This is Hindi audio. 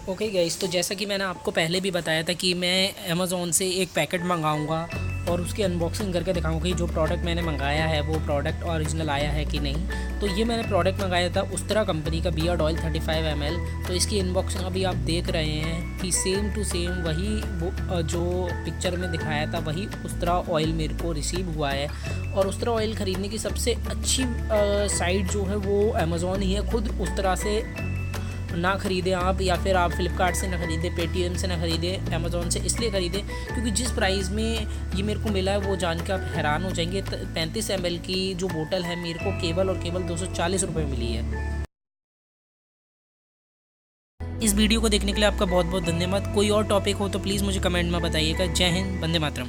ओके गाइस, तो जैसा कि मैंने आपको पहले भी बताया था कि मैं अमेज़ॉन से एक पैकेट मंगाऊंगा और उसकी अनबॉक्सिंग करके दिखाऊंगा कि जो प्रोडक्ट मैंने मंगाया है वो प्रोडक्ट ओरिजिनल आया है कि नहीं। तो ये मैंने प्रोडक्ट मंगाया था उस्तरा कंपनी का बियर्ड ऑयल 35 ml। तो इसकी अनबॉक्सिंग अभी आप देख रहे हैं कि सेम टू सेम वही वो जो पिक्चर में दिखाया था वही उस्तरा ऑयल मेरे को रिसीव हुआ है। और उस्तरा ऑयल ख़रीदने की सबसे अच्छी साइट जो है वो अमेज़ॉन ही है। खुद उस्तरा से ना ख़रीदें आप, या फिर आप फ्लिपकार्ट से ना ख़रीदें, पेटीएम से ना ख़रीदें, अमेज़ॉन से इसलिए ख़रीदें क्योंकि जिस प्राइस में ये मेरे को मिला है वो जान के आप हैरान हो जाएंगे। 35 ml की जो बोतल है मेरे को केवल और केवल 240 रुपये मिली है। इस वीडियो को देखने के लिए आपका बहुत बहुत धन्यवाद। कोई और टॉपिक हो तो प्लीज़ मुझे कमेंट में बताइएगा। जय हिंद, वंदे मातरम।